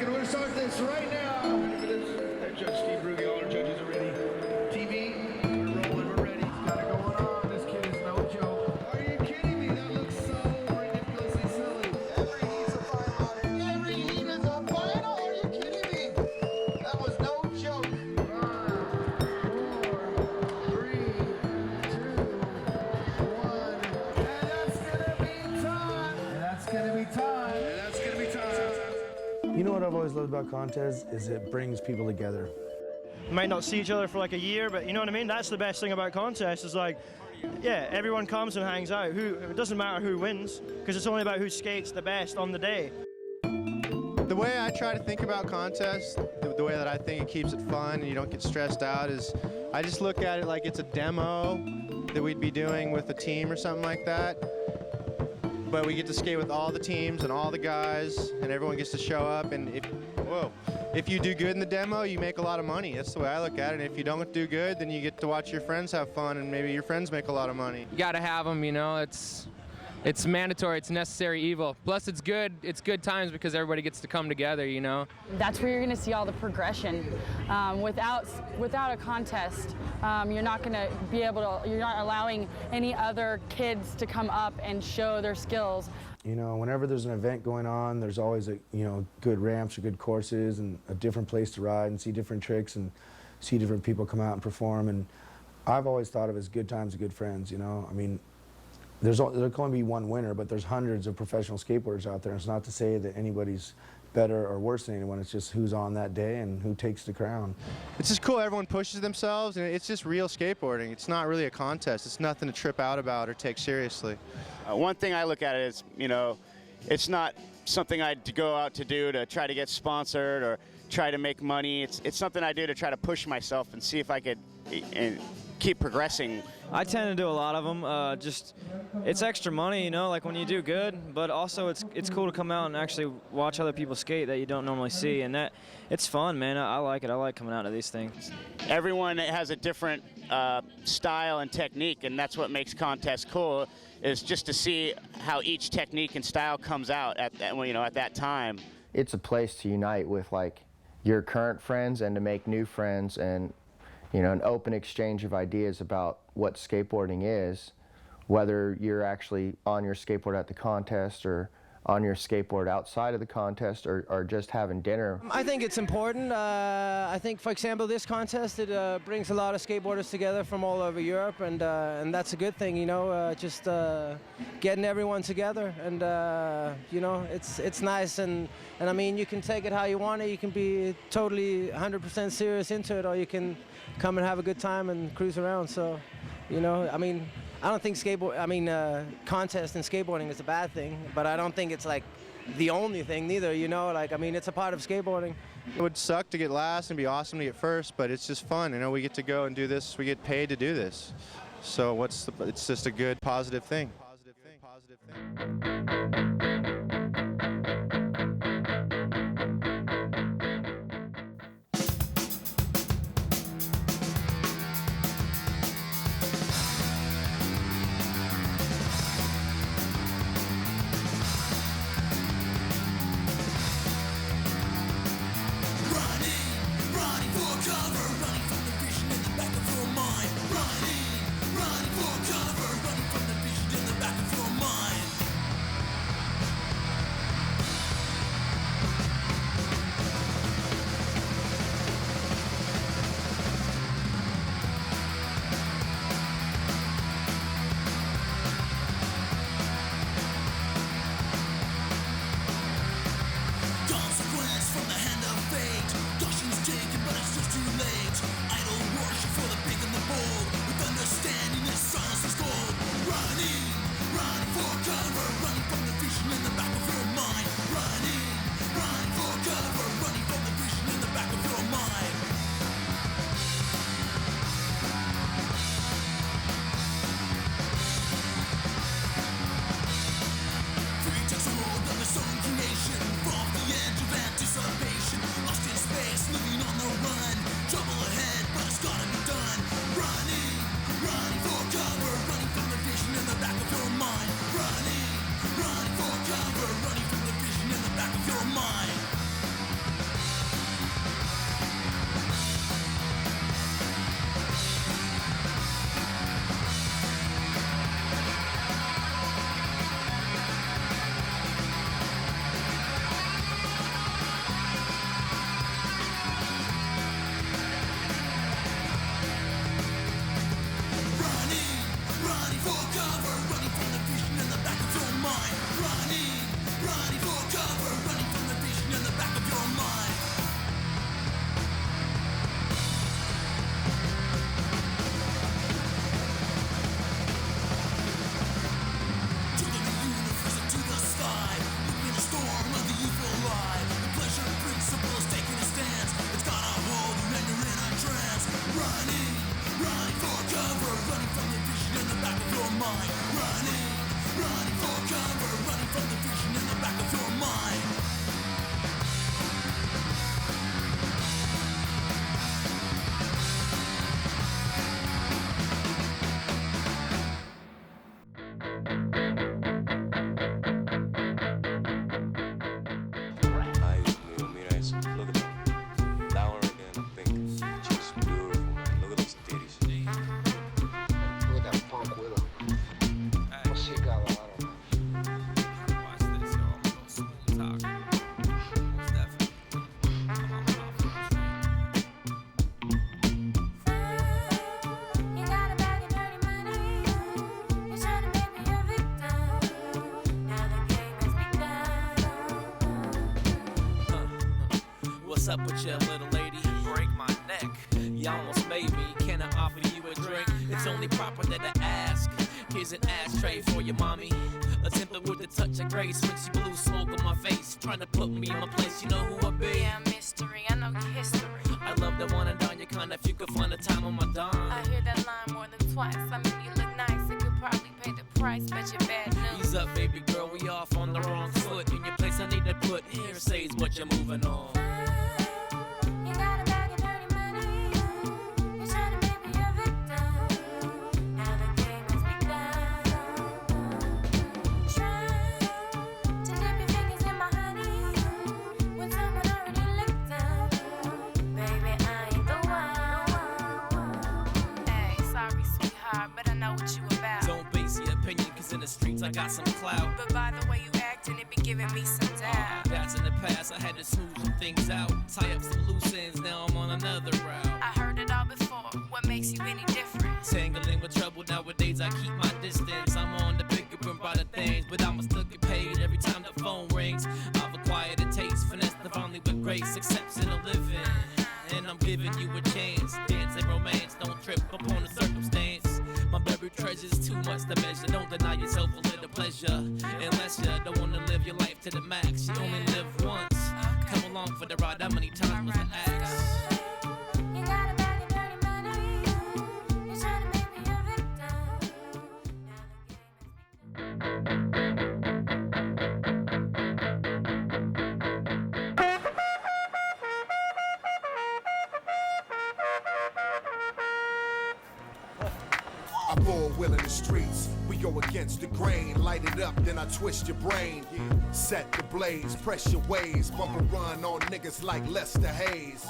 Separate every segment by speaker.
Speaker 1: and we're going to start this right now. Head Judge Steve Ruge, all our judges are ready. TV, we're rolling, we're ready. It's got it going on. This kid is no joke. Are you kidding me? That looks so ridiculously silly. Every heat's a final. Every heat is a final? Are you kidding me? That was no joke. 5, 4, 3, 2, 1. And that's going to be time. And that's going to be time. And that's going to be time.
Speaker 2: You know what I've always loved about contests is it brings people together.
Speaker 3: You might not see each other for like a year, but you know what I mean? That's the best thing about contests is like, yeah, everyone comes and hangs out. It doesn't matter who wins, because it's only about who skates the best on the day.
Speaker 4: The way I try to think about contests, the way that I think it keeps it fun and you don't get stressed out is I just look at it like it's a demo that we'd be doing with a team or something like that. But we get to skate with all the teams and all the guys, and everyone gets to show up. And if you do good in the demo, you make a lot of money. That's the way I look at it. And if you don't do good, then you get to watch your friends have fun, and maybe your friends make a lot of money.
Speaker 5: You got to have them, you know. It's mandatory. It's necessary evil. Plus, it's good. It's good times because everybody gets to come together, you know.
Speaker 6: That's where you're going to see all the progression. Without a contest, you're not going to be able to. You're not allowing any other kids to come up and show their skills.
Speaker 2: You know, whenever there's an event going on, there's always good ramps or good courses and a different place to ride and see different tricks and see different people come out and perform. And I've always thought of it as good times and good friends. You know, I mean. There can only be one winner, but there's hundreds of professional skateboarders out there. It's not to say that anybody's better or worse than anyone. It's just who's on that day and who takes the crown.
Speaker 4: It's just cool. Everyone pushes themselves, and it's just real skateboarding. It's not really a contest. It's nothing to trip out about or take seriously.
Speaker 7: One thing I look at it is, you know, it's not something I'd go out to do to try to get sponsored or try to make money. It's something I do to try to push myself and see if I could keep progressing.
Speaker 3: I tend to do a lot of them. It's extra money, you know, like when you do good, but also it's cool to come out and actually watch other people skate that you don't normally see, and it's fun, man. I like it. I like coming out to these things.
Speaker 7: Everyone has a different style and technique, and that's what makes contests cool, is just to see how each technique and style comes out at that time.
Speaker 8: It's a place to unite with like your current friends and to make new friends, and you know, an open exchange of ideas about what skateboarding is, whether you're actually on your skateboard at the contest or on your skateboard outside of the contest or just having dinner.
Speaker 9: I think it's important. I think, for example, this contest, it brings a lot of skateboarders together from all over Europe, and that's a good thing, you know, just getting everyone together, and you know, it's nice, and I mean, you can take it how you want it. You can be totally 100% serious into it, or you can come and have a good time and cruise around. So, you know, I mean, I don't think contest in skateboarding is a bad thing, but I don't think it's like the only thing neither, you know, like, I mean, it's a part of skateboarding.
Speaker 4: It would suck to get last and be awesome to get first, but it's just fun, you know, we get to go and do this, we get paid to do this. So it's just a good, positive thing. Positive thing.
Speaker 10: mind. Running for cover, running from the vision in the back of your mind.
Speaker 11: What's up with you, little lady? Break my neck. You almost made me. Can I offer you a drink? It's only proper that I ask. Here's an ashtray for your mommy. Attempted with a touch of grace when she blew smoke on my face, trying to put me in my place. You know who I be?
Speaker 12: Yeah, mystery. I know your history.
Speaker 11: I love the one and done you kind. If you could find a time on my dime.
Speaker 12: I hear that line more than twice. I mean, you look nice. It could probably pay the price, but you're bad news.
Speaker 11: Ease up, baby girl. We off on the wrong foot. In your place, I need to put here says what you're moving on. I got some clout,
Speaker 12: but by the way you actin', it be giving me some doubt.
Speaker 11: That's in the past, I had to smooth some things out, tie up some loose ends, now I'm on another route.
Speaker 12: I heard it all before, what makes you any different?
Speaker 11: Tangling with trouble, nowadays I keep my distance. I'm on the bigger and brighter things, but I'ma still get paid every time the phone rings. I've acquired a taste, finesse divinely with grace, exceptional living. And I'm giving you a chance, dance and romance, don't trip upon the circumstance. My buried treasure's too much to measure. Don't deny yourself a little pleasure, unless you don't wanna live your life to the max. You only live once. Come along for the ride. How many times must I ask?
Speaker 12: You got a bag of dirty money. You're trying to make me a victim.
Speaker 1: I roll will in the streets. We go against the grain. Light it up, then I twist your brain. Set the blaze, press your ways. Bumper run on niggas like Lester Hayes.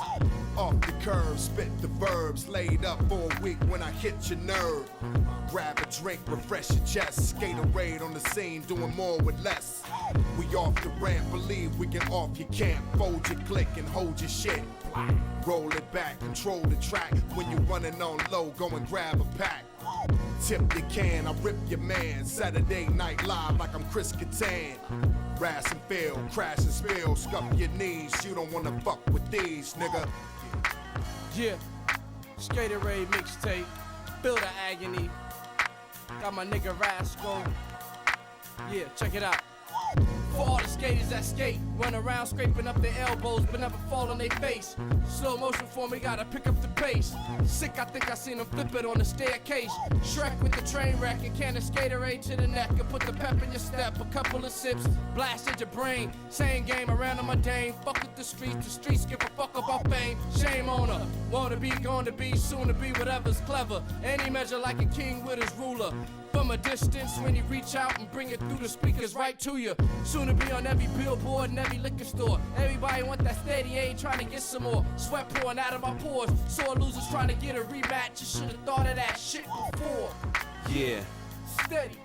Speaker 1: Off the curb, spit the verbs. Laid up for a week when I hit your nerve. Grab a drink, refresh your chest. Skaterade on the scene, doing more with less. We off the ramp, believe we can off your camp. Fold your click and hold your shit. Roll it back, control the track. When you running on low, go and grab a pack. Tip the can, I rip your man. Saturday night live like I'm Chris Kattan. Rass and fail, crash and spill. Scuff your knees, you don't wanna fuck with these, nigga.
Speaker 9: Yeah, Skaterade mixtape, Feel the Agony. Got my nigga Rascal. Yeah, check it out. For all the skaters that skate, run around scraping up their elbows but never fall on their face. Slow motion for me, gotta pick up the pace. Sick, I think I seen him flip it on the staircase. Shrek with the train wreck and can of Skaterade to the neck and put the pep in your step. A couple of sips, blasted your brain. Same game around on my dame. Fuck with the streets give a fuck about fame. Shame on her, wanna be, gonna be, soon to be, whatever's clever. Any measure like a king with his ruler. From a distance when you reach out and bring it through the speakers right to you. Soon to be on every billboard and every liquor store. Everybody want that steady aid, trying to get some more. Sweat pouring out of my pores. Sore losers trying to get a rematch. You should have thought of that shit before.
Speaker 13: Yeah.
Speaker 9: Steady,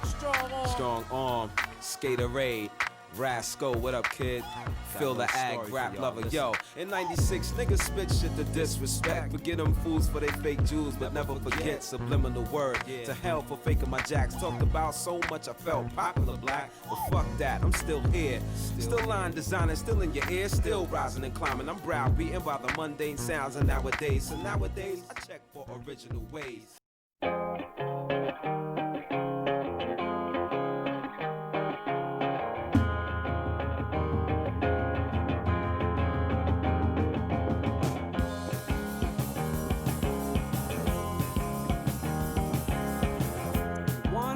Speaker 9: strong arm.
Speaker 13: Strong arm, Skaterade. Rascal, what up, kid? Feel the ag, rap lover. Yo, in 96, niggas spit shit to disrespect. Forget them fools for they fake jewels, but never forget subliminal word. To hell for faking my jacks. Talked about so much I felt popular black. But fuck that, I'm still here. Still line designing, still in your ear, still rising and climbing. I'm browbeaten by the mundane sounds of nowadays. So nowadays, I check for original ways.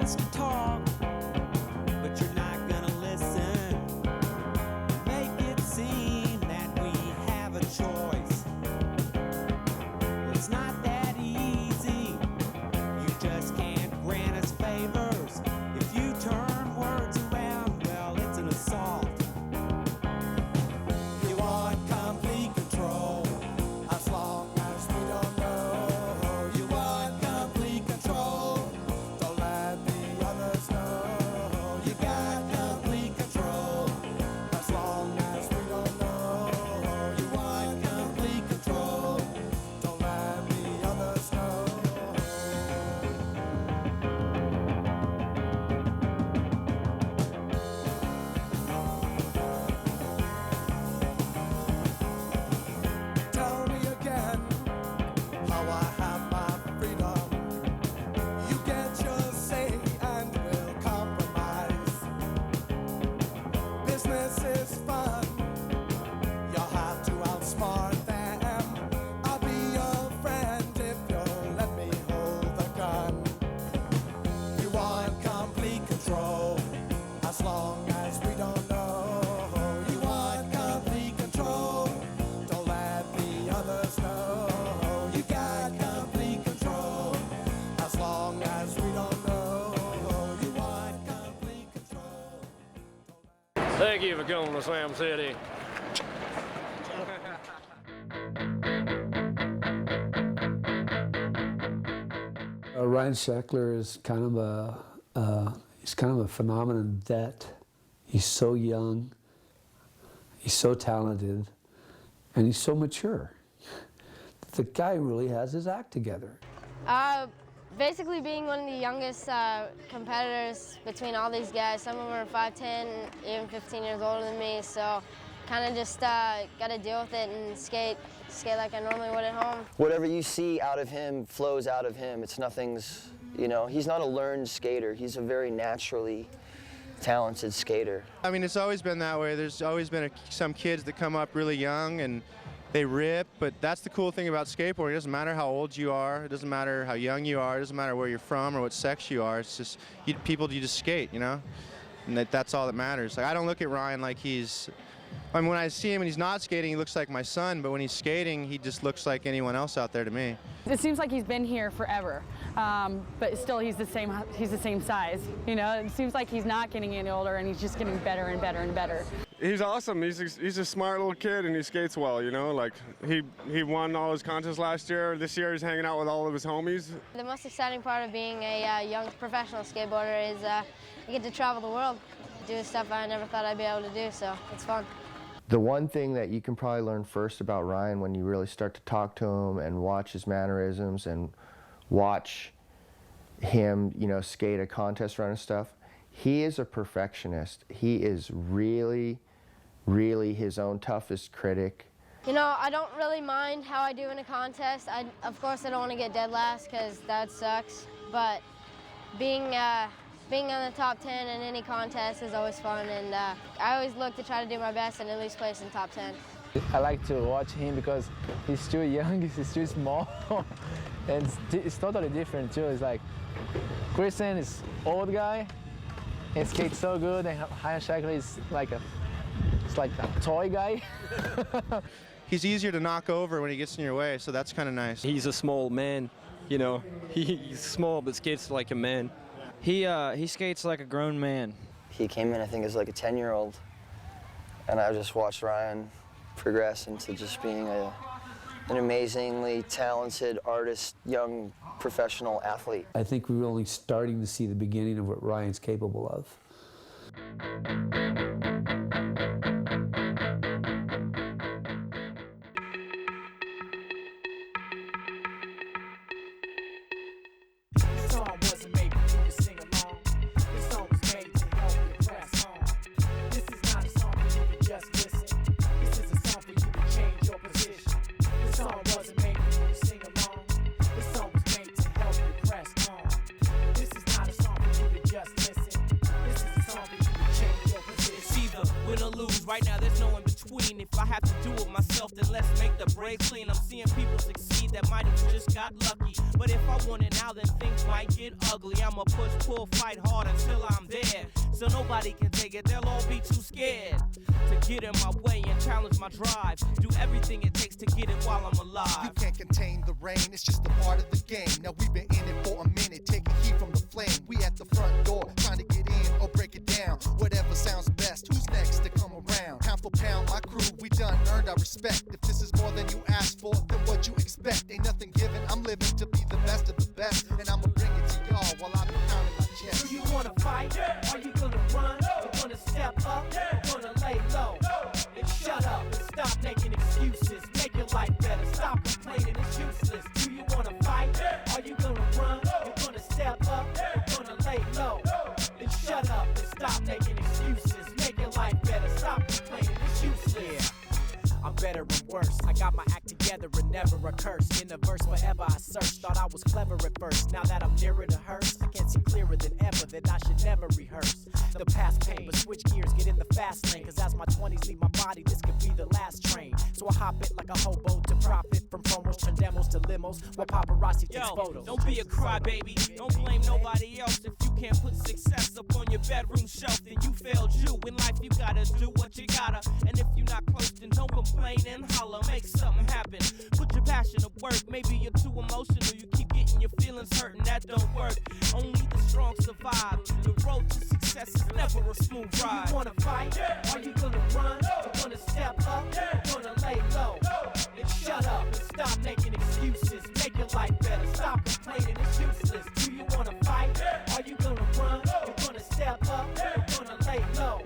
Speaker 14: wants to talk, but you're not gonna listen. Make it seem that we have a choice. Well, it's not that easy. You just can't grant us favors. If you turn words around, well, it's an assault. You want complete control, as long as we don't know. You want complete control, don't let the others know. You got complete control, as long as we don't know. You want complete control, don't let the others know. Tell me again how I have my freedom. You get your say and will compromise. Business is fun. You'll have to outsmart them. I'll be your friend if you'll let me hold the gun. You want complete control, as long as we don't know. You want complete control, don't let the others know. You got complete control, as long as we don't know. You want complete control.
Speaker 15: Thank you for coming to Slam City.
Speaker 16: Ryan Sheckler is kind of a phenomenon that he's so young, he's so talented, and he's so mature. The guy really has his act together.
Speaker 17: Basically being one of the youngest competitors between all these guys. Some of them are 5'10", even 15 years older than me, so kind of just got to deal with it and skate like I normally would at home.
Speaker 8: Whatever you see out of him flows out of him. It's nothing's, you know, he's not a learned skater. He's a very naturally talented skater.
Speaker 4: I mean, it's always been that way. There's always been some kids that come up really young and they rip, but that's the cool thing about skateboarding. It doesn't matter how old you are, it doesn't matter how young you are, it doesn't matter where you're from or what sex you are. It's just you just skate, you know? And that's all that matters. Like, I don't look at Ryan like he's, I mean, when I see him and he's not skating, he looks like my son, but when he's skating, he just looks like anyone else out there to me.
Speaker 6: It seems like he's been here forever, but still he's the same size. You know, it seems like he's not getting any older and he's just getting better and better and better.
Speaker 15: He's awesome. He's a smart little kid and he skates well, you know? Like, he won all his contests last year. This year he's hanging out with all of his homies.
Speaker 17: The most exciting part of being a young professional skateboarder is you get to travel the world, do stuff I never thought I'd be able to do, so it's fun.
Speaker 8: The one thing that you can probably learn first about Ryan when you really start to talk to him and watch his mannerisms and watch him, you know, skate a contest run and stuff, he is a perfectionist. He is really, really his own toughest critic.
Speaker 17: You know, I don't really mind how I do in a contest. Of course, I don't want to get dead last because that sucks, but being on the top 10 in any contest is always fun, and I always look to try to do my best and at least place in top 10.
Speaker 18: I like to watch him because he's still young, he's still small, and it's totally different too. It's like Christian is old guy and skates so good, and Ryan Sheckler is like a toy guy.
Speaker 4: He's easier to knock over when he gets in your way, so that's kind of nice.
Speaker 19: He's a small man, you know. He's small but skates like a man.
Speaker 3: He skates like a grown man.
Speaker 8: He came in, I think, as like a 10-year-old, and I just watched Ryan progress into just being an amazingly talented artist, young professional athlete.
Speaker 16: I think we're only starting to see the beginning of what Ryan's capable of.
Speaker 11: Right now, there's no in between. mean, if I have to do it myself, then let's make the break clean. I'm seeing people succeed that might have just got lucky. But if I want it now, then things might get ugly. I'ma push, pull, fight hard until I'm dead. So nobody can take it, they'll all be too scared to get in my way and challenge my drive. Do everything it takes to get it while I'm alive.
Speaker 14: You can't contain the rain, it's just a part of the game. Now we've been in it for a minute, taking heat from the flame. We at the front door, trying to get in or break it down. Whatever sounds best, who's next to come around? Pound for pound, my crew, we done earned our respect. If this is more than you asked for, then what you expect? Ain't nothing given, I'm living to be the best of the best. And I'ma bring it to y'all while I be pounding my chest.
Speaker 11: Do you wanna fight? Are you gonna run? You wanna step up? You wanna lay low? Then shut up and stop making excuses. Make your life better, stop complaining, it's useless. Do you wanna fight? Are you gonna run? You wanna step up? You wanna lay low? Then shut up and stop making excuses. Make your life better, stop complaining, it's useless.
Speaker 20: I'm better and worse. I got my act together and never a curse. In the verse forever I searched. Thought I was clever at first. Now that I'm nearer to hearse, I can't see clearer than ever that I should never rehearse the past pain. But switch gears, get in the fast lane. Cause as my 20s leave my body, this could be the last train. So I hop it like a hobo to profit from promos, turn demos to limos while paparazzi takes photos.
Speaker 11: Don't be a crybaby. Don't blame nobody else. If you can't put success up on your bedroom shelf, then you failed you. In life you gotta do what you gotta. And if you're not close, then don't complain and holler. Make something happen. Put your passion to work. Maybe you're too emotional. You keep getting your feelings hurt and that don't work. Only the strong survive. The road to success is never a smooth ride.
Speaker 20: You wanna fight? Are you gonna run? You wanna step up? You wanna lay low? Then shut up and stop making excuses. Make your life better, stop complaining, it's useless. Do you wanna fight? Are you gonna run? You wanna step up? You wanna lay low?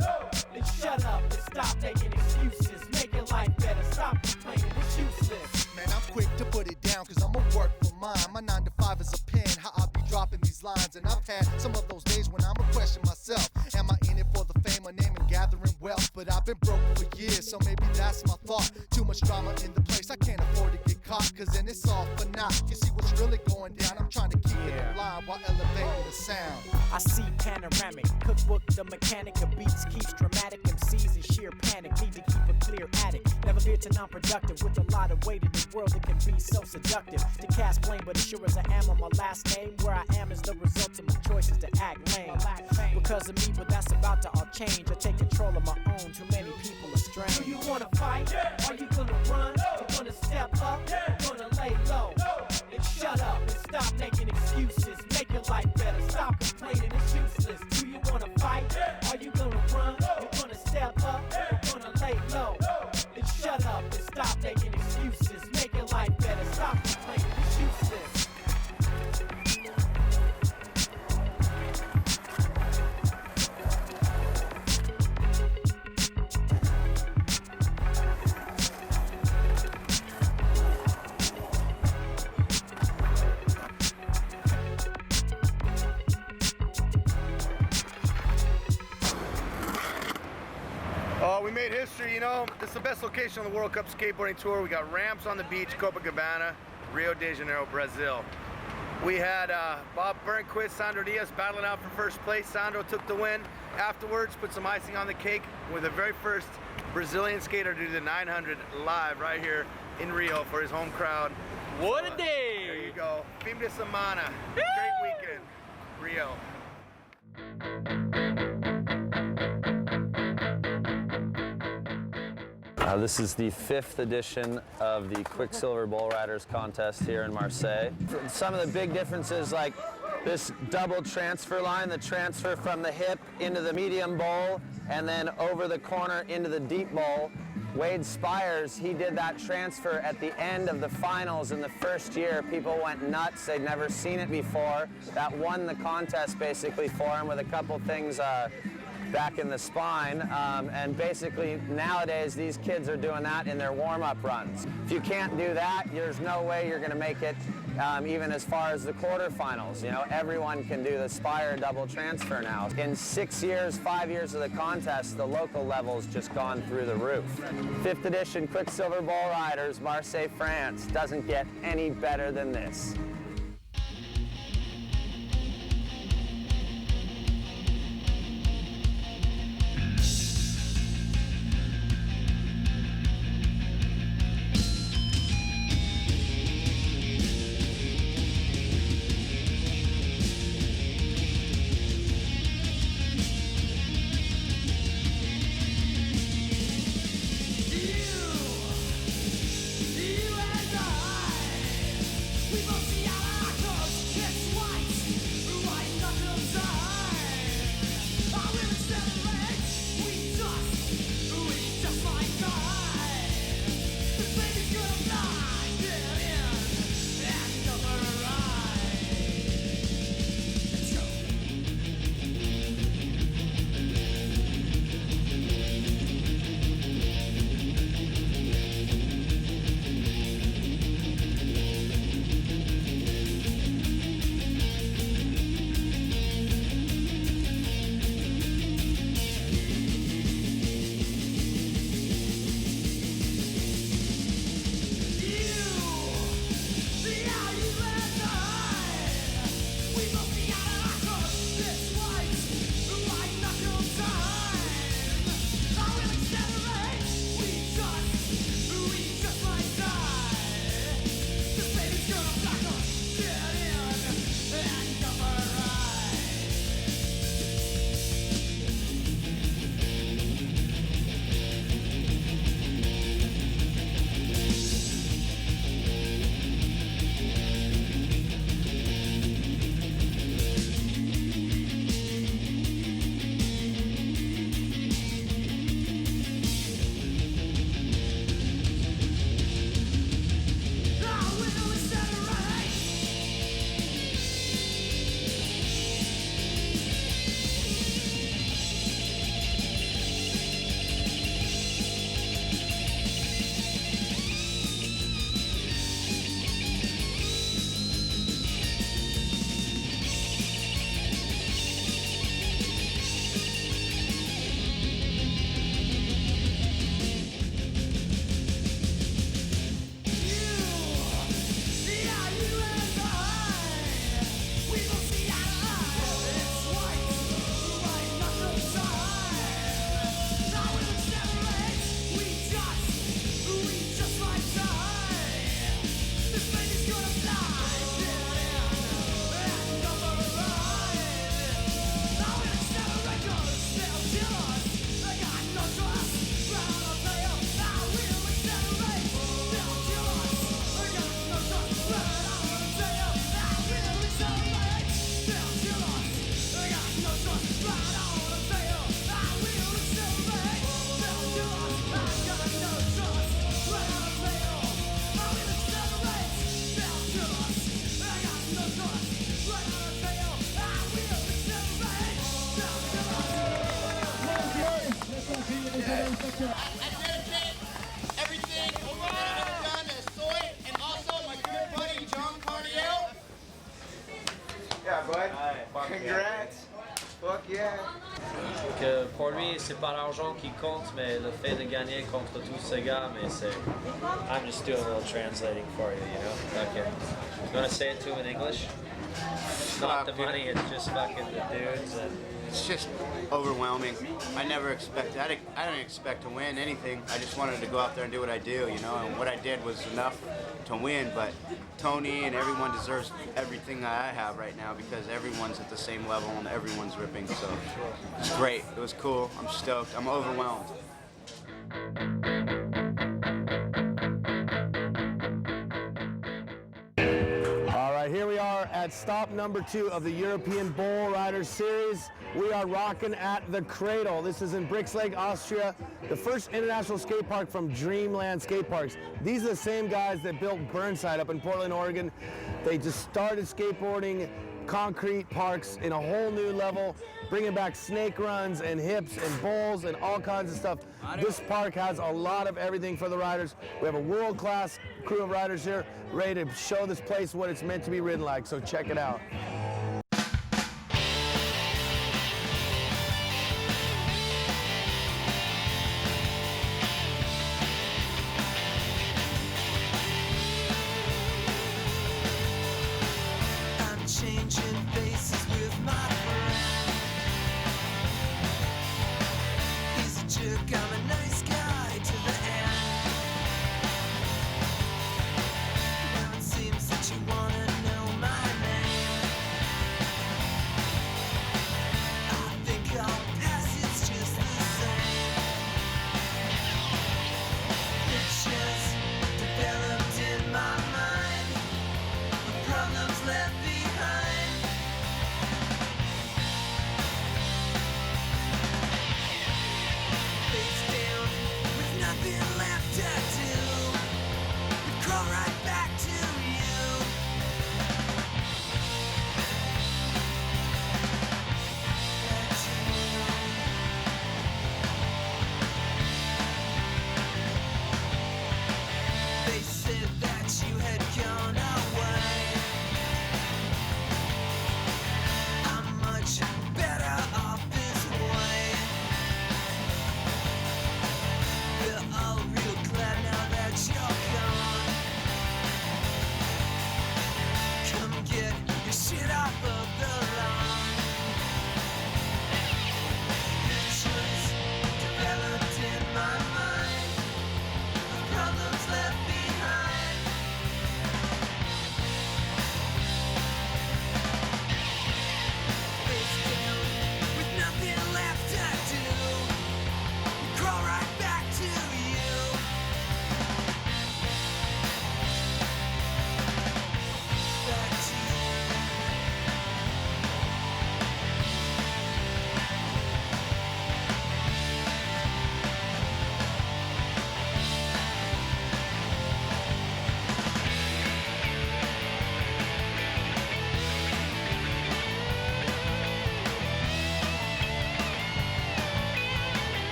Speaker 20: Then shut up and stop making excuses. Make your life better, stop complaining, it's useless.
Speaker 14: Man, I'm quick to put it down cause I'ma work for mine. My 9 to 5 is a pen, how I be dropping these lines. And I've had some of those days when I'ma question myself. Am I in it for the fame, my name, and gathering wealth? But I've been broke for years, so maybe that's my thought. Too much drama in the place, I can't afford to get caught. Cause then it's all for naught. You see what's really going down, I'm trying to keep it alive while elevating the sound.
Speaker 20: I see panoramic, cookbook, the mechanic of beats keeps dramatic. MCs in sheer panic, need to keep a clear attic. Never veer to non-productive with a lot of weight in this world that can be so seductive. To cast blame, but as sure as I am on my last name, where I am is the result of my choices to act lame. Because of me, but that's about to all change. I take control of my own, too many people are strange.
Speaker 11: Do you wanna fight? Are you gonna run? You wanna step up? You wanna lay low? Then shut up and stop making excuses. Make your life better, stop complaining, it's useless. Do you wanna fight? Are you gonna run? You wanna step up? You wanna lay low? Then shut up and stop making excuses. Make your life better, stop complaining, it's useless.
Speaker 21: We made history, you know. This is the best location on the World Cup Skateboarding Tour. We got ramps on the beach, Copacabana, Rio de Janeiro, Brazil. We had Bob Burnquist, Sandro Diaz battling out for first place. Sandro took the win. Afterwards, put some icing on the cake with the very first Brazilian skater to do the 900 live right here in Rio for his home crowd.
Speaker 11: What a day!
Speaker 21: There you go. Fim de semana. Great weekend. Rio.
Speaker 22: This is the 5th edition of the Quicksilver Bull Riders contest here in Marseille. Some of the big differences, like this double transfer line, the transfer from the hip into the medium bowl and then over the corner into the deep bowl. Wade Spires, he did that transfer at the end of the finals in the first year. People went nuts. They'd never seen it before. That won the contest basically for him with a couple things back in the spine, and basically nowadays these kids are doing that in their warm-up runs. If you can't do that, there's no way you're going to make it even as far as the quarterfinals. You know, everyone can do the Spire double transfer now. In 6 years, 5 years of the contest, the local level's just gone through the roof. 5th edition Quicksilver Bull Riders, Marseille, France. Doesn't get any better than this.
Speaker 2: I dedicate everything that I've done to Soy and also my good buddy John Cardiel.
Speaker 21: Yeah, bud. Congrats. Fuck yeah.
Speaker 5: Que pour lui, c'est pas l'argent qui compte, mais le fait de gagner contre tous ces gars, mais c'est. I'm just doing a little translating for you, you know? Okay. You want to say it to him in English? It's not the money, it's just fucking the dudes and.
Speaker 7: It's just overwhelming. I never expected, I didn't expect to win anything. I just wanted to go out there and do what I do, you know, and what I did was enough to win, but Tony and everyone deserves everything that I have right now because everyone's at the same level and everyone's ripping, so it's great. It was cool. I'm stoked. I'm overwhelmed.
Speaker 23: All right, here we are at stop number 2 of the European Bull Riders Series. We are rocking at the Cradle. This is in Brixlake, Austria, the first international skate park from Dreamland Skate Parks. These are the same guys that built Burnside up in Portland, Oregon. They just started skateboarding concrete parks in a whole new level, bringing back snake runs and hips and bowls and all kinds of stuff. This park has a lot of everything for the riders. We have a world-class crew of riders here ready to show this place what it's meant to be ridden like, so check it out.
Speaker 10: I'm changing faces with my friend. He's a jerk, I'm a nice guy to the end. Now it seems that you wanna know my name.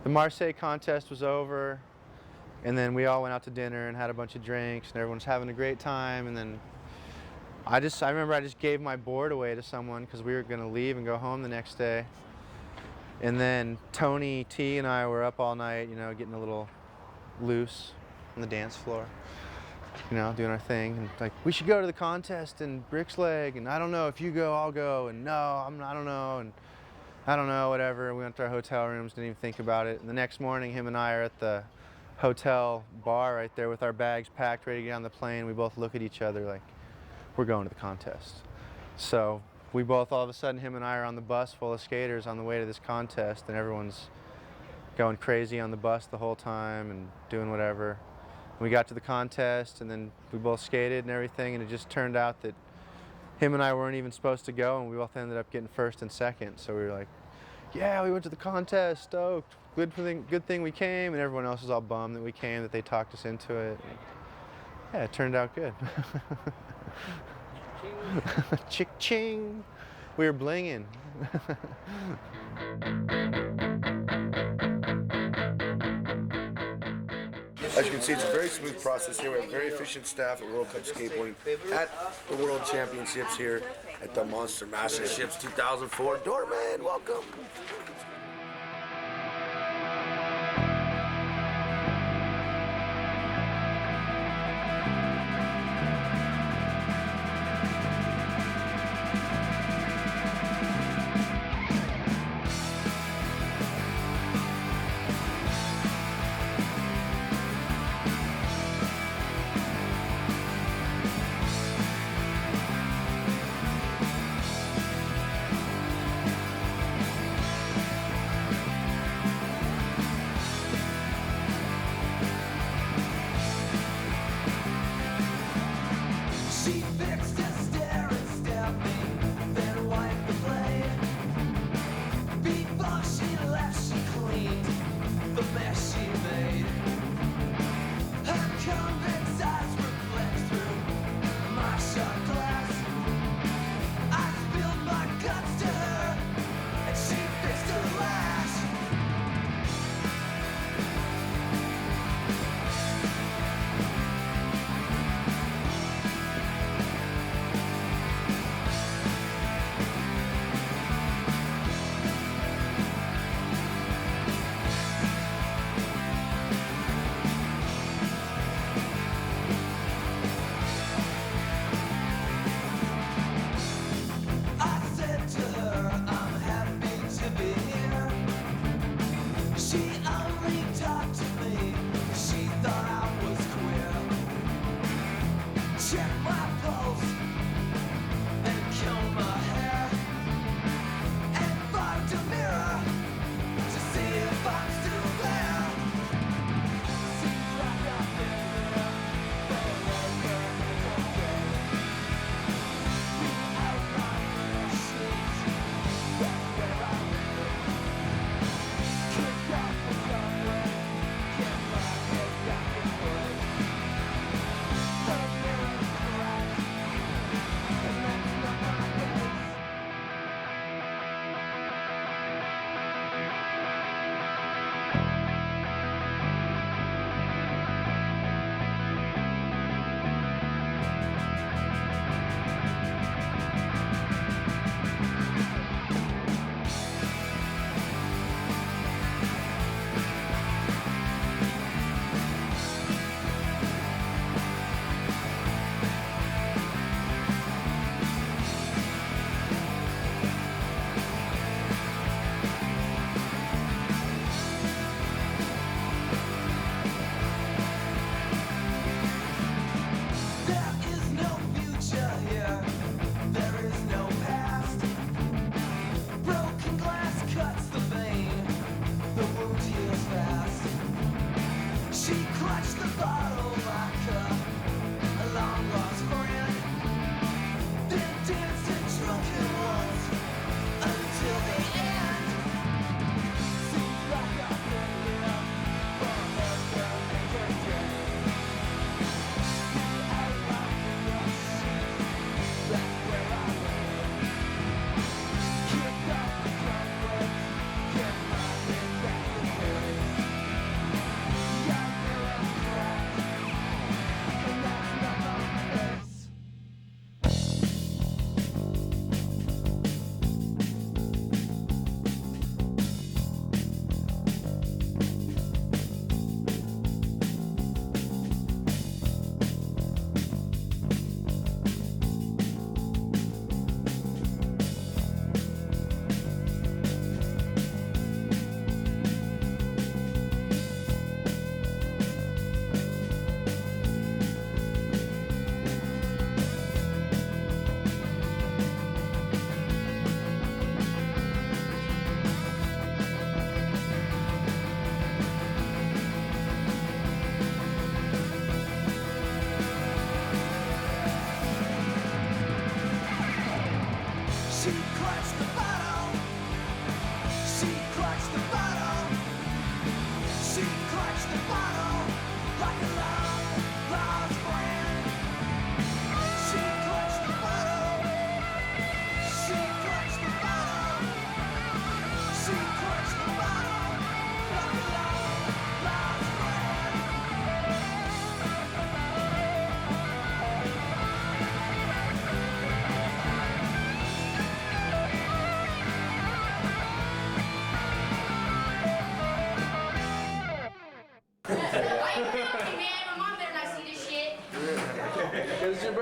Speaker 4: the Marseille contest was over, and then we all went out to dinner and had a bunch of drinks, and everyone's having a great time. And then I remember I just gave my board away to someone because we were going to leave and go home the next day. And then Tony T and I were up all night, you know, getting a little loose on the dance floor, you know, doing our thing. And like, we should go to the contest in Brixleg, and I don't know, if you go, I'll go, and no, I don't know, and I don't know, whatever. We went to our hotel rooms, didn't even think about it. And the next morning, him and I are at the hotel bar right there with our bags packed, ready to get on the plane. We both look at each other like, we're going to the contest. So we both, all of a sudden, him and I are on the bus full of skaters on the way to this contest, and everyone's going crazy on the bus the whole time and doing whatever. And we got to the contest, and then we both skated and everything, and it just turned out that him and I weren't even supposed to go, and we both ended up getting first and second. So we were like, yeah, we went to the contest, stoked. Good thing we came, and everyone else was all bummed that we came, that they talked us into it. And yeah, it turned out good. Chick-ching. We were blinging.
Speaker 21: As you can see, it's a very smooth process here. We have very efficient staff at World Cup Skateboarding at the World Championships here at the Monster Masterships 2004. Doorman, welcome.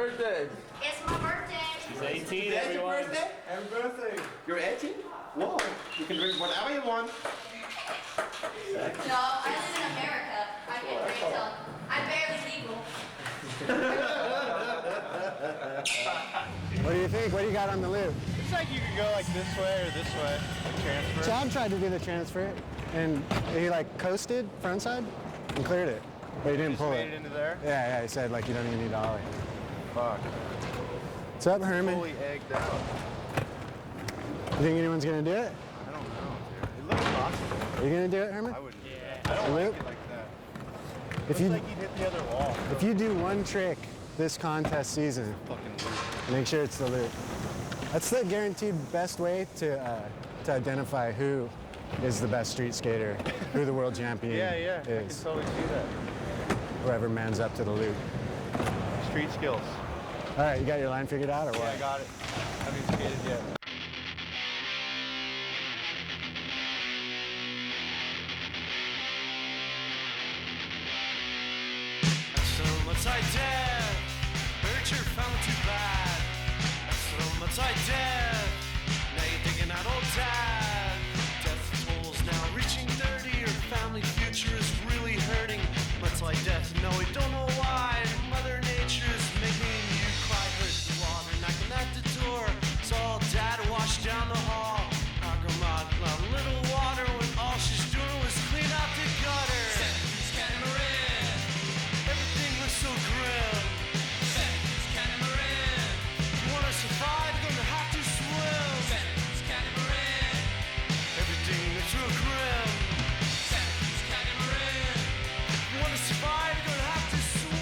Speaker 1: birthday.
Speaker 9: It's my birthday.
Speaker 1: He's 18, everyone.
Speaker 2: Happy birthday. You're 18? Whoa. You can drink whatever you want.
Speaker 9: No, I live in America. I get great till I'm barely legal.
Speaker 23: What do you think? What do you got on the loop?
Speaker 4: It's like you could go like this way or this way. Like transfer.
Speaker 23: Chad tried to do the transfer, and he like coasted frontside and cleared it, but he didn't pull
Speaker 4: made it into there?
Speaker 23: Yeah, he said like you don't even need to ollie.
Speaker 4: Fuck.
Speaker 23: What's up, Herman?
Speaker 4: Fully egged out.
Speaker 23: You think anyone's gonna do it?
Speaker 4: I don't know, dude. It looks possible.
Speaker 23: Are you gonna do it, Herman?
Speaker 4: I wouldn't. Yeah. I don't like it like that.
Speaker 23: If you
Speaker 4: like you'd hit the other wall.
Speaker 23: If you do one trick this contest season, make sure it's the loop. That's the guaranteed best way to identify who is the best street skater, who the world champion
Speaker 4: Yeah, I can
Speaker 23: is.
Speaker 4: totally see that.
Speaker 23: Whoever mans up to the loop.
Speaker 4: Street skills.
Speaker 23: All right, you got your line figured out or what?
Speaker 4: Yeah, I got it. I haven't skated yet.
Speaker 10: I did, hurt your family too bad. So much I did, now you're digging out old dad. Death tolls now reaching 30, your family future is really hurting. Much like death, no, we don't know why. Mother Nature's making you cry. Hurt the water knocking at the door. Saw dad wash down the hall. How come out a little water when all she's doing was clean out the gutter? So grim. Sentence catamaran. You wanna survive, you're gonna have to swim. Sentence catamaran. Everything that's real grim. Sentence catamaran. You wanna survive, you're gonna have to swim.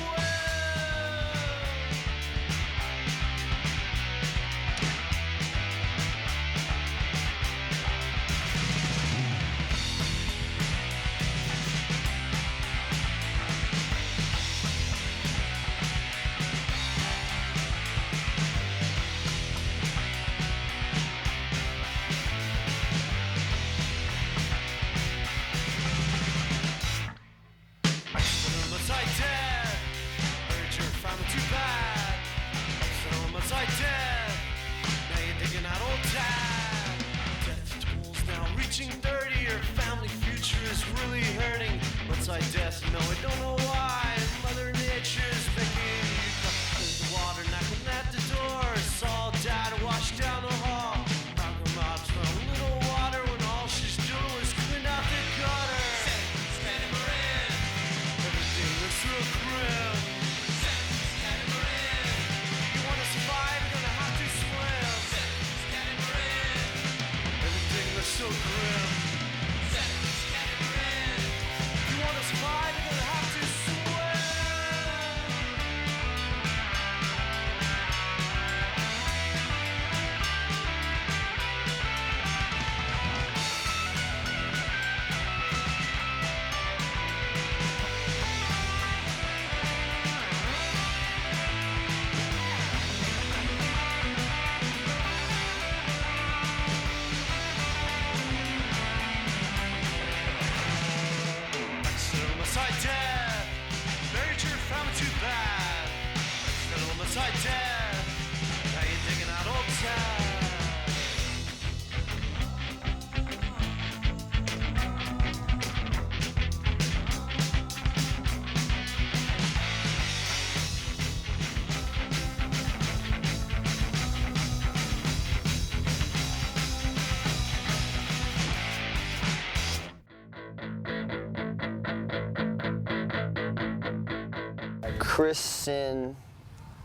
Speaker 12: Chris Senn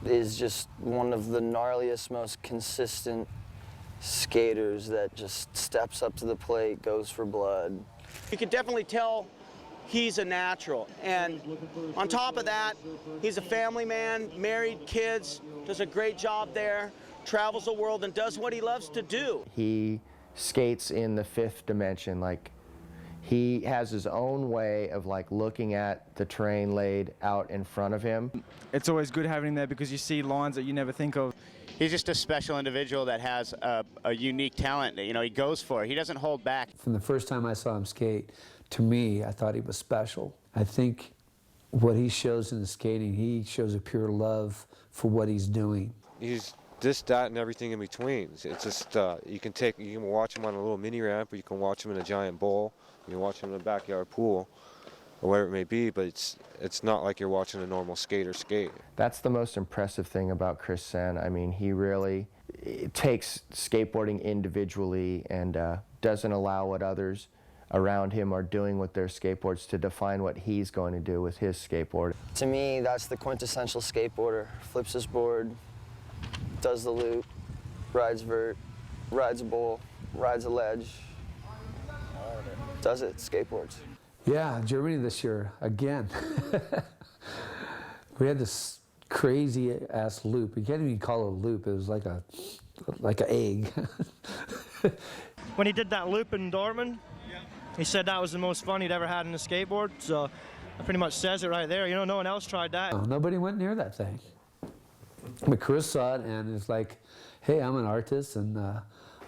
Speaker 12: is just one of the gnarliest, most consistent skaters that just steps up to the plate, goes for blood.
Speaker 24: You can definitely tell he's a natural. And on top of that, he's a family man, married, kids, does a great job there, travels the world and does what he loves to do.
Speaker 8: He skates in the fifth dimension. Like, he has his own way of like looking at the terrain laid out in front of him.
Speaker 25: It's always good having him there because you see lines that you never think of.
Speaker 7: He's just a special individual that has a unique talent that, you know, he goes for. He doesn't hold back.
Speaker 16: From the first time I saw him skate, to me, I thought he was special. I think what he shows in the skating, he shows a pure love for what he's doing.
Speaker 1: He's this, that, and everything in between. It's just you can watch him on a little mini ramp, or you can watch him in a giant bowl. You can watch him in a backyard pool, or wherever it may be. But it's not like you're watching a normal skater skate.
Speaker 8: That's the most impressive thing about Chris Senn. I mean, he really takes skateboarding individually and doesn't allow what others around him are doing with their skateboards to define what he's going to do with his skateboard.
Speaker 12: To me, that's the quintessential skateboarder. Flips his board, does the loop, rides vert, rides a bowl, rides a ledge, does it, skateboards.
Speaker 16: Yeah, Germany this year, again. We had this crazy ass loop. You can't even call it a loop. It was like an egg.
Speaker 6: When he did that loop in Dortmund, he said that was the most fun he'd ever had in a skateboard. So that pretty much says it right there. You know, no one else tried that.
Speaker 16: Oh, nobody went near that thing. But Chris saw it and it's like, hey, I'm an artist and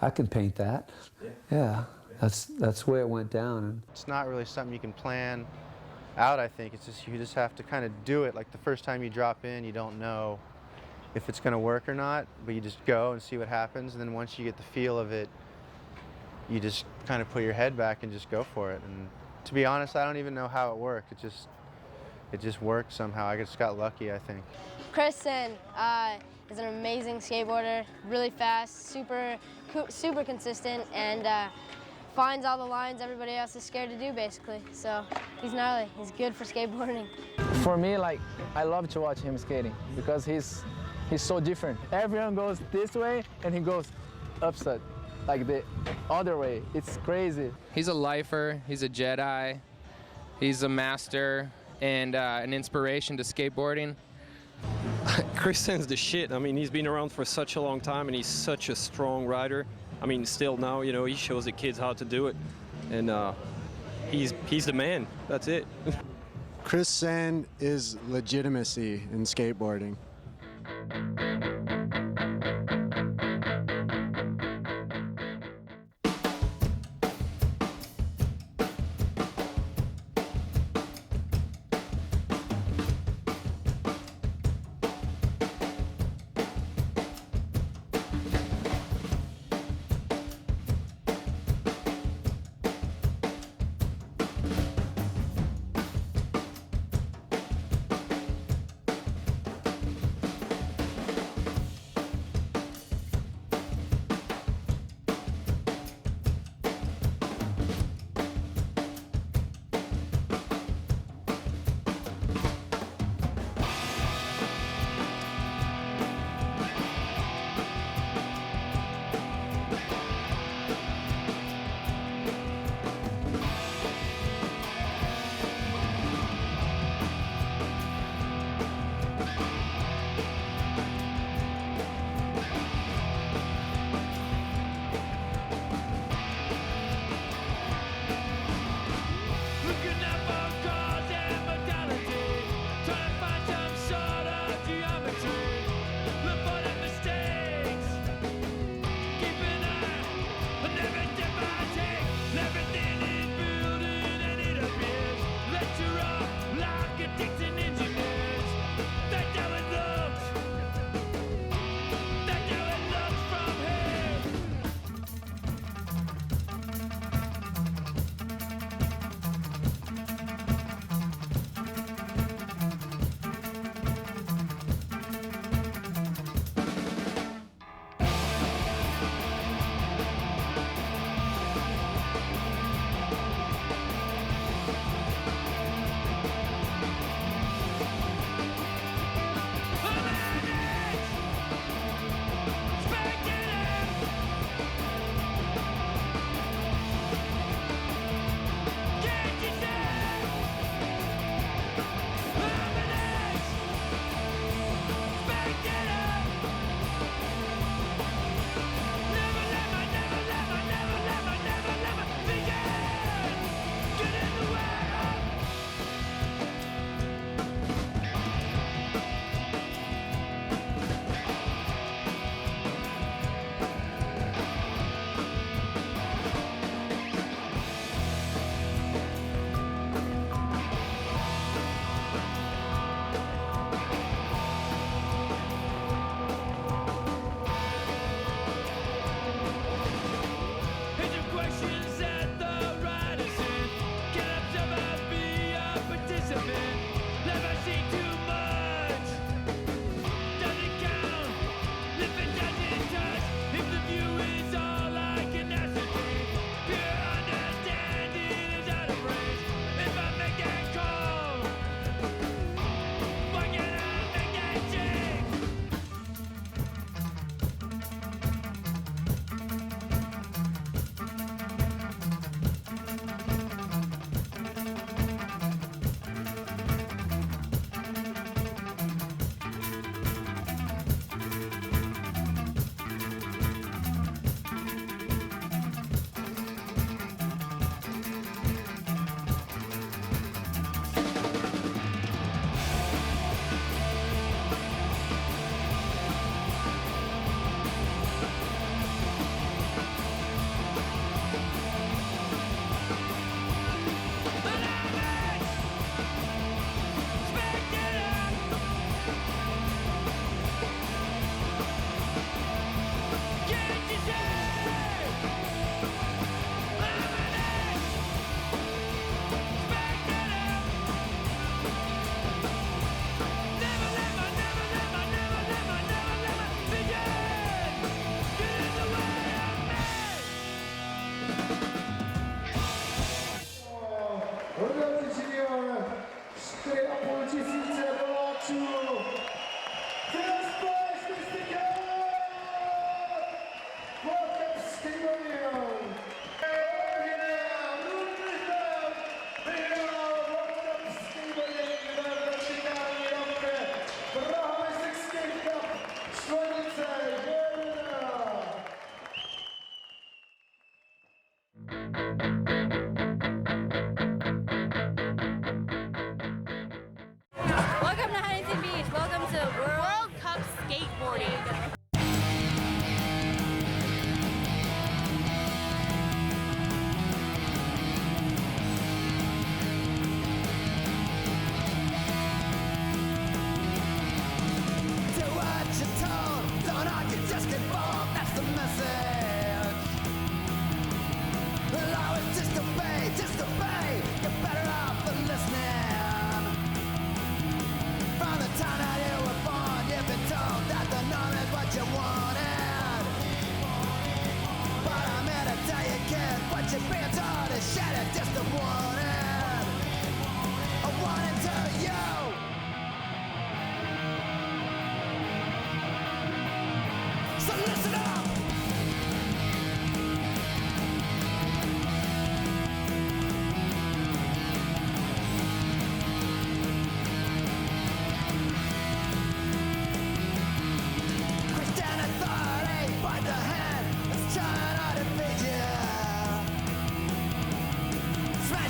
Speaker 16: I can paint that. Yeah, that's the way it went down. And
Speaker 4: it's not really something you can plan out, I think. It's just, you just have to kind of do it. Like the first time you drop in, you don't know if it's going to work or not, but you just go and see what happens. And then once you get the feel of it, you just kind of put your head back and just go for it. And to be honest, I don't even know how it worked. It just worked somehow. I just got lucky, I think.
Speaker 13: Chris Senn is an amazing skateboarder, really fast, super consistent, and finds all the lines everybody else is scared to do, basically. So he's gnarly. He's good for skateboarding.
Speaker 18: For me, like, I love to watch him skating because he's so different. Everyone goes this way and he goes upside, like the other way. It's crazy.
Speaker 15: He's a lifer, he's a Jedi, he's a master and an inspiration to skateboarding.
Speaker 19: Chris Senn's the shit. I mean, he's been around for such a long time and he's such a strong rider. I mean, still now, you know, he shows the kids how to do it. And he's the man. That's it.
Speaker 17: Chris Senn is legitimacy in skateboarding.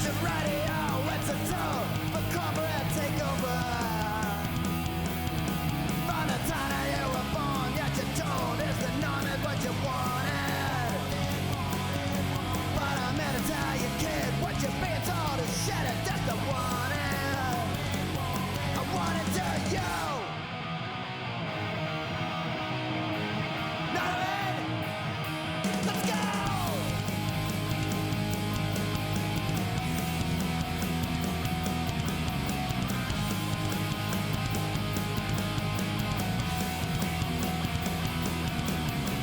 Speaker 2: Station radio, it's a tool for corporate takeover. From the time that you were born, yet you're told it's the norm is what you wanted. But I'm here to tell you, kid, what you're being told is shit, it's just a warning. I want it to you. Not in. Let's go.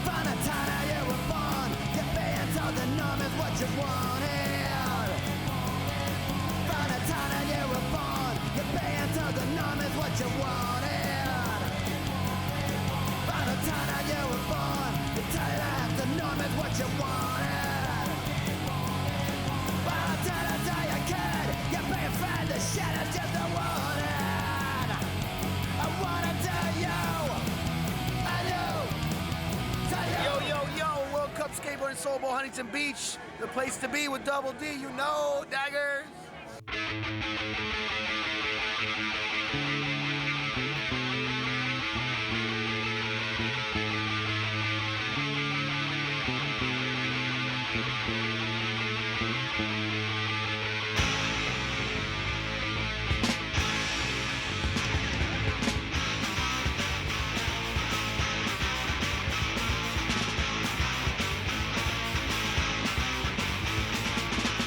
Speaker 2: From the time that you were born, you're being told the norm is what you wanted. From the time that you were born, you're being told the norm is what you wanted. From the time that you were born, they tell you that the norm is what you wanted. But I tell you, kid, you're being fed the shit is just a warning. I wanna tell you, and you, tell you.
Speaker 21: Yo, yo, yo, World Cup Skateboarding Soul Bowl, Huntington Beach. The place to be with Double D, you know, daggers.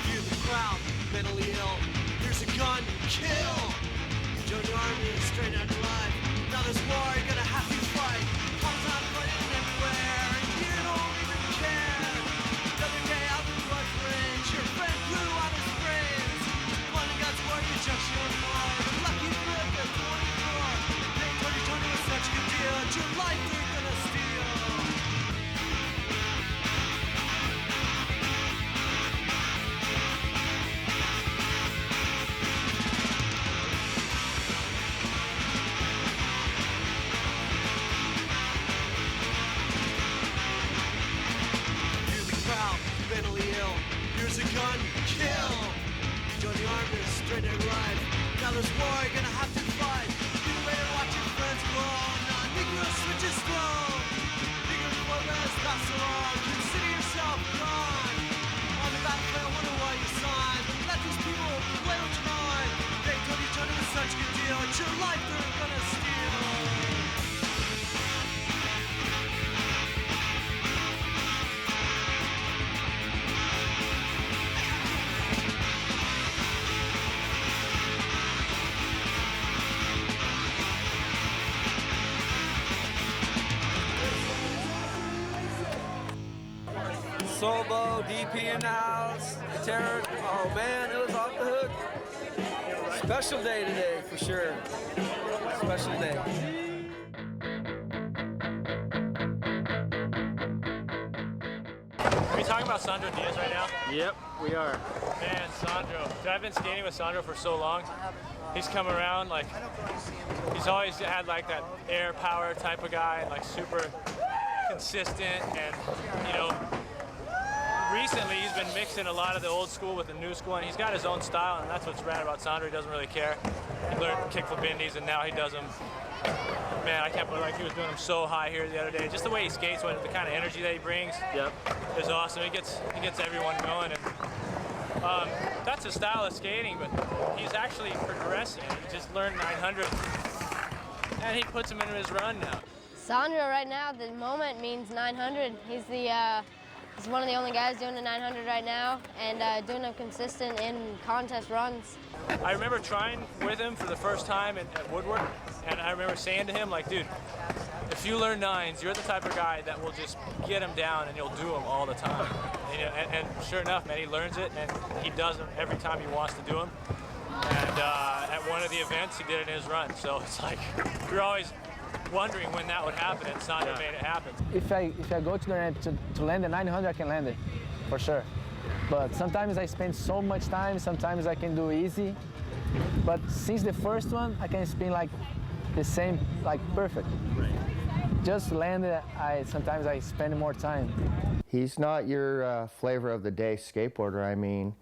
Speaker 10: Feel the crowd, mentally ill. Here's a gun, kill. Join the army and straight out your life. Now there's war, you're gonna have to fight. Comes on running everywhere, and you don't even care. Another day out in the blood fringe, your friend blew out his brains. One that got to work in Junction 1. Lucky grip at 24. They told you Tony was such a good deal. It's your life they're gonna steal. Feel the crowd, mentally ill. Here's a gun, kill. Join the army, straight and right. Now there's war, you're gonna have to fight. You better watch your friends blow. Now Negro switches slow. Negro Flores, not so long. Consider yourself gone. On the battlefield, wonder why you signed. But let these people play with your mind. They told you Johnny was such a good deal. It's your life they're gonna steal.
Speaker 3: Sobo, DP in the house, Terror. Oh man, it was off the hook. Special day today, for sure. Special day.
Speaker 11: Are we talking about Sandro Diaz right now?
Speaker 14: Yep, we are.
Speaker 11: Man, Sandro. Dude, I've been skating with Sandro for so long. He's come around, like, he's always had like that air power type of guy, like super consistent, and you know, recently he's been mixing a lot of the old school with the new school, and he's got his own style, and that's what's rad about Sandro. He doesn't really care. He learned kickflip indies, and now he does them. Man, I can't believe like he was doing them so high here the other day. Just the way he skates, with the kind of energy that he brings, is awesome. He gets everyone going, and that's his style of skating. But he's actually progressing. He just learned 900, and he puts him into his run now.
Speaker 13: Sandro right now at the moment means 900. He's one of the only guys doing the 900 right now, and doing them consistent in contest runs.
Speaker 11: I remember trying with him for the first time at Woodward, and I remember saying to him, like, dude, if you learn nines, you're the type of guy that will just get them down and you'll do them all the time. And sure enough, man, he learns it, and he does them every time he wants to do them. And at one of the events, he did it in his run. So it's like, you're always wondering when that would happen, and Sandro made it happen.
Speaker 18: If I go to the ramp to land the 900, I can land it, for sure. But sometimes I spend so much time, sometimes I can do easy. But since the first one, I can spin like the same, like perfect. Just land it, sometimes I spend more time.
Speaker 8: He's not your flavor of the day skateboarder. I mean,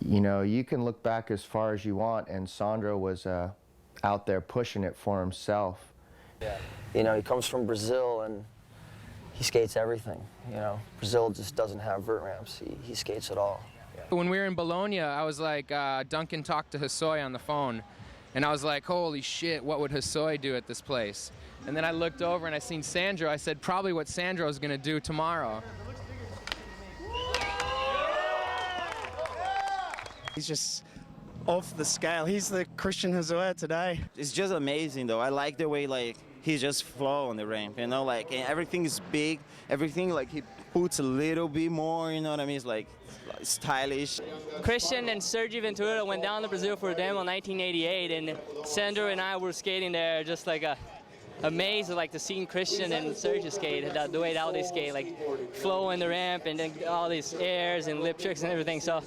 Speaker 8: you know, you can look back as far as you want, and Sandro was out there pushing it for himself.
Speaker 12: You know, he comes from Brazil and he skates everything. You know, Brazil just doesn't have vert ramps. He skates it all.
Speaker 15: When we were in Bologna, I was like, Duncan talked to Hassan on the phone, and I was like, holy shit, what would Hassan do at this place? And then I looked over and I seen Sandro. I said, probably what Sandro's gonna do tomorrow.
Speaker 5: He's just off the scale. He's the Christian Hassan today.
Speaker 9: It's just amazing, though. I like the way, like, he just flow on the ramp, you know, like, and everything is big, everything, like, he puts a little bit more, you know what I mean? It's like stylish.
Speaker 14: Christian and Sergio Ventura went down to Brazil for a demo in 1988, and Sandro and I were skating there just like amazed, like to seeing Christian and Sergio skate, the way how they skate, like flow in the ramp and then all these airs and lip tricks and everything. So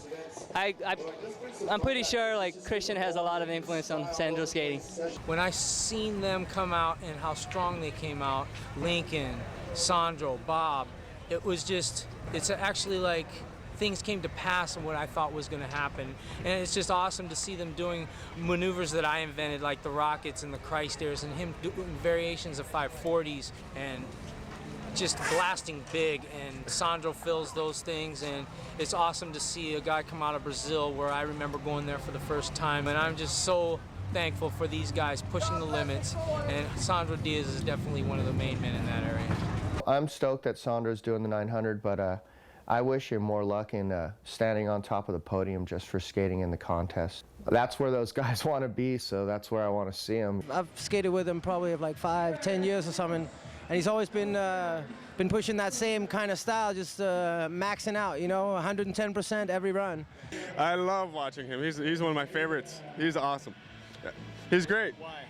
Speaker 14: I'm pretty sure like Christian has a lot of influence on Sandro skating.
Speaker 20: When I seen them come out and how strong they came out, Lincoln, Sandro, Bob, it was just, it's actually like things came to pass on what I thought was going to happen. And it's just awesome to see them doing maneuvers that I invented, like the rockets and the Christ airs, and him doing variations of 540s and just blasting big. And Sandro fills those things, and it's awesome to see a guy come out of Brazil where I remember going there for the first time. And I'm just so thankful for these guys pushing the limits, and Sandro Diaz is definitely one of the main men in that area.
Speaker 8: I'm stoked that Sandro's doing the 900, but I wish him more luck in standing on top of the podium just for skating in the contest. That's where those guys want to be, so that's where I want to see him.
Speaker 22: I've skated with him probably like 5-10 years or something, and he's always been pushing that same kind of style, just maxing out, you know, 110% every run.
Speaker 26: I love watching him. He's one of my favorites. He's awesome. He's great.
Speaker 20: Why?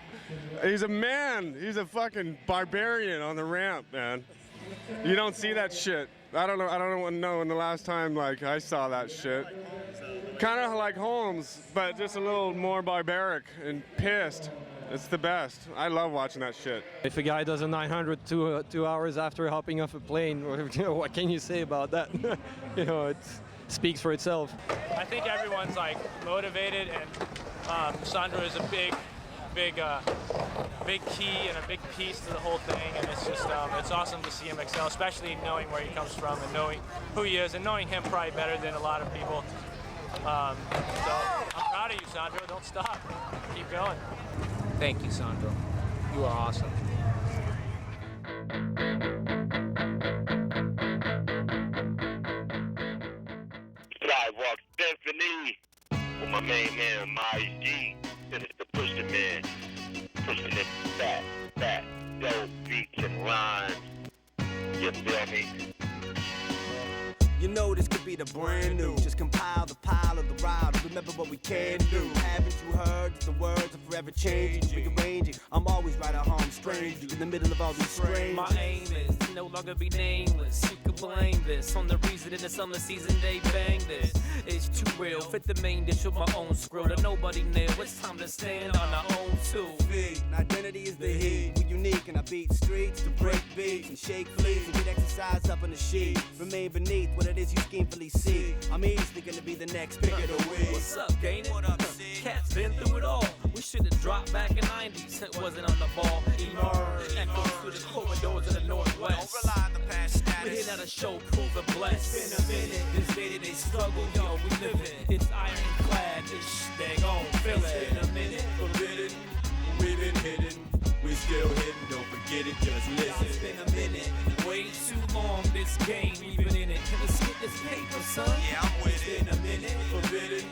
Speaker 26: He's a man. He's a fucking barbarian on the ramp, man. You don't see that shit. I don't know when the last time like I saw that shit. Kind of like Holmes, but just a little more barbaric and pissed. It's the best. I love watching that shit.
Speaker 19: If a guy does a 900 2 hours after hopping off a plane, you know, what can you say about that? You know, it speaks for itself.
Speaker 11: I think everyone's like motivated, and Sandro is a big key and a big piece to the whole thing, and it's just it's awesome to see him excel, especially knowing where he comes from and knowing who he is and knowing him probably better than a lot of people. So I'm proud of you, Sandro. Don't stop. Keep going.
Speaker 20: Thank you, Sandro. You are awesome.
Speaker 27: Sidewalk Symphony with my main man, Miles G. This is the Push the Man. Pushing it fat, dope beats and rhymes. You feel me?
Speaker 2: You know this could be the brand new. Just compile the pile of the ride. Remember what we can do. Haven't you heard that the words are forever changing, rearranging? I'm always right at home, strange in the middle of all these strains.
Speaker 28: My aim is to no longer be nameless. You can blame this on the reason in the summer season they bang this. It's too real. Fit the main dish with my own screw that nobody knew. It's time to stand on our own too.
Speaker 2: Identity is the heat. We unique and I beat streets to break beats and shake fleas and get exercise up in the sheet. Remain beneath what it is you schemefully see. I'm easily gonna be the next pick of the week.
Speaker 28: What's up, Gain? What up, Sid? Cat's been through it all. We should have dropped back in 90s. It wasn't on the ball. Emerge. Echoes through the corridors of the Northwest.
Speaker 2: Don't rely on the past status.
Speaker 28: We hit at a show, prove it blessed. It's been a minute. This day-to-day struggle, yo, we live it. It's ironclad. Ish, they gon' feel it. It's been a minute.
Speaker 2: Forbidden, we've been hidden. We still hidden, don't forget it, just listen.
Speaker 28: It's been a minute. Way too long, this game, we've been in it. Can we skip this paper, son?
Speaker 2: Yeah, I'm with it.
Speaker 28: It's been a minute.
Speaker 2: Forbidden,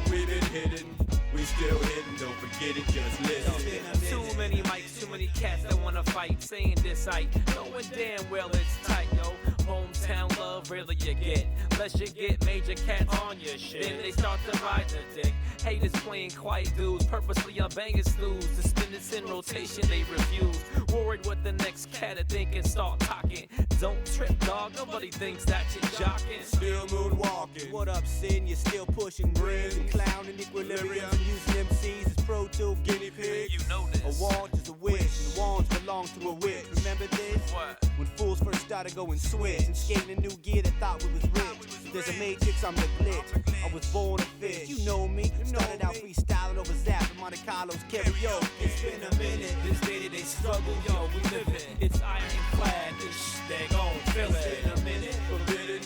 Speaker 2: we've been hidden. We still hidden, don't forget it, just listen.
Speaker 28: Too many mics, too many cats that wanna fight. Saying this height, knowing damn well it's tight, yo. Hometown love, really you get. Unless you get major cats on your shit. Then they start to ride the dick. Haters playing quiet dudes, purposely on banging snooze. To spin this in rotation, they refuse. Worried what the next cat are thinking, start talking. Don't trip, dog, nobody thinks that you're jocking.
Speaker 2: Still moonwalking. What up, Senn? You're still pushing grins and clowning equilibrium. Using MCs as Pro Tool guinea pigs.
Speaker 28: You know this.
Speaker 2: A want is a wish, and a want belongs to a witch. Remember this?
Speaker 28: What?
Speaker 2: When fools first started going switch and skating a new gear that thought we was rich.
Speaker 1: There's a matrix, I'm the glitch. I was born a fish. You know me. Started out freestyling over Zap and Monte Carlo's karaoke.
Speaker 28: It's been a minute, this day-to-day struggle, yo, we live it. It's ironclad, this they gon' feel it. It's been a minute, forbidden,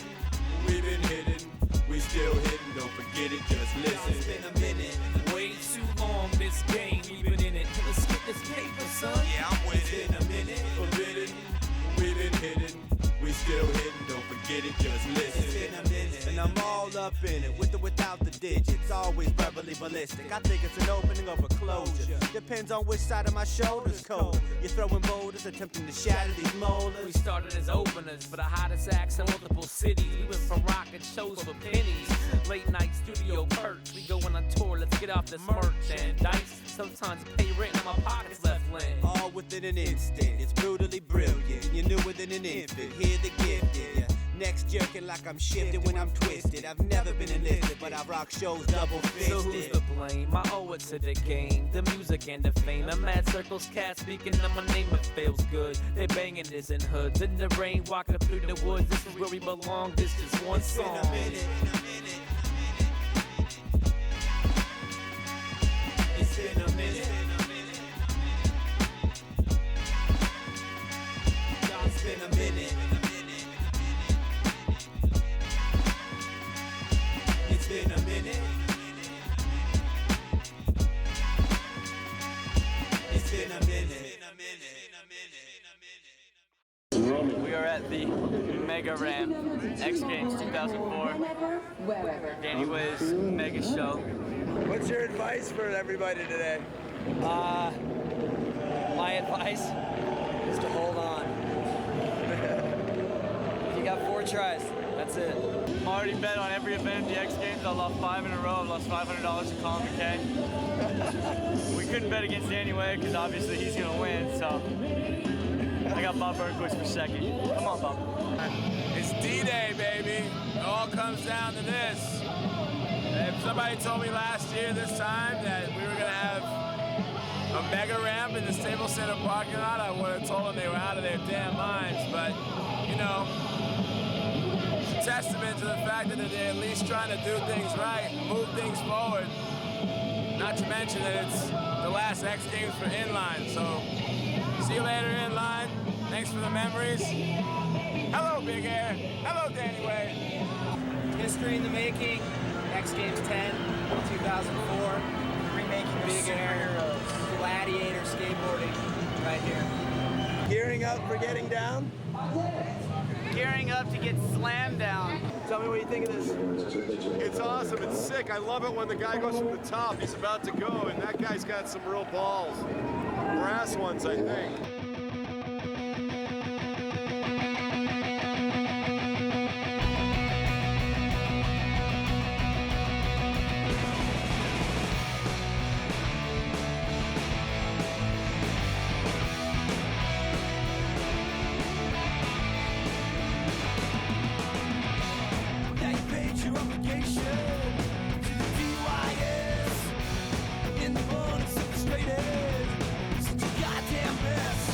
Speaker 28: we've been hidden. We still hidden, don't forget it, just listen. It's been a minute, way too long, this game, we've been in it. Let's get this paper, son. Yeah, I'm with it. It's been a minute, forbidden, we've been hidden. We still hidden, don't forget it, just listen.
Speaker 1: It's been a minute, and I'm all up in it, with or without the digits, always verbally ballistic. I think it's an opening or a closure. Depends on which side of my shoulders cold. You're throwing boulders, attempting to shatter these molars.
Speaker 28: We started as openers for the hottest acts in multiple cities. We went from rockin' shows for pennies, late night studio perks. We going on tour, let's get off this merchandise. Sometimes pay rent and my pockets left laying.
Speaker 1: All within an instant, it's brutally brilliant. You knew within an infant, hear the gifted. Yeah. Next jerking like I'm shifted when I'm twisted. I've never been enlisted, but I rock shows double fisted.
Speaker 28: So who's to blame? I owe it to the game, the music and the fame. I'm mad circles, cats speaking of my name, it feels good. They banging this in hoods, in the rain, walking through the woods. This is where we belong, this is one song.
Speaker 1: It's been a minute.
Speaker 28: It's been a minute.
Speaker 1: It's been a minute. It's been a minute. It's been a minute.
Speaker 14: We are at the Mega Ramp X Games 2004. Danny Wiz Mega Show.
Speaker 21: What's your advice for everybody today?
Speaker 14: My advice is to hold on. You got 4 tries. That's it. I'm already bet on every event at the X Games. I lost 5 in a row. I've lost $500 to Colin McKay. We couldn't bet against Danny Way because obviously he's going to win, so I got Bob Burnquist for second. Come on, Bob.
Speaker 4: It's D-Day, baby. It all comes down to this. If somebody told me last year this time that we were going to have a mega ramp in the Staples Center parking lot, I would have told them they were out of their damn minds. But, you know, it's a testament to the fact that they're at least trying to do things right, move things forward. Not to mention that it's the last X Games for inline. So, see you later, inline. Thanks for the memories. Hello, Big Air. Hello, Danny Way.
Speaker 1: History in the making. X Games 10, 2004. Remaking Big Air, Gladiator skateboarding right here.
Speaker 21: Gearing up for getting down?
Speaker 1: Gearing up to get slammed down.
Speaker 21: Tell me what you think of this.
Speaker 26: It's awesome. It's sick. I love it when the guy goes from the top. He's about to go, and that guy's got some real balls. Brass ones, I think.
Speaker 2: In the morning, so frustrated, such a goddamn mess.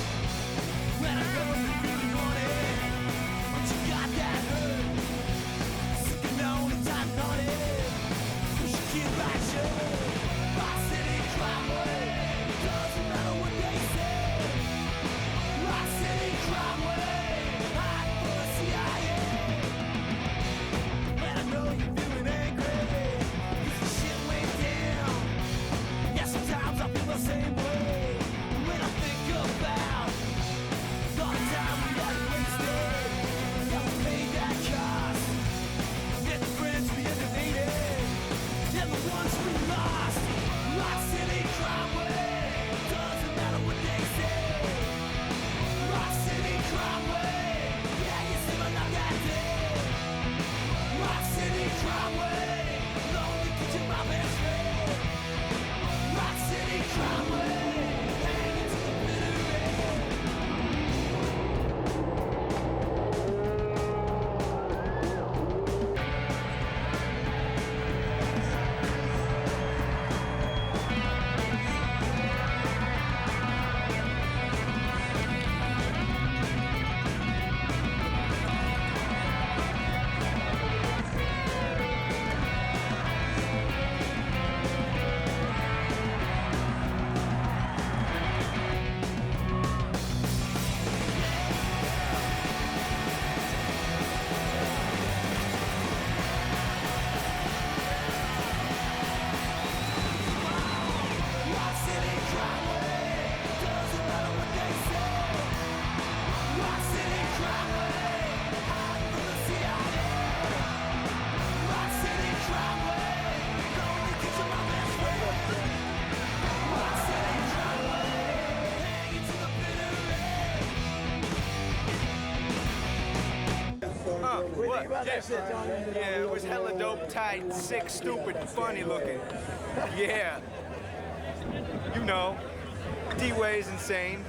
Speaker 21: What do you think about that shit, Tony? Yeah, it was hella dope, tight, sick, stupid, funny looking. Yeah. You know, D-Way's insane.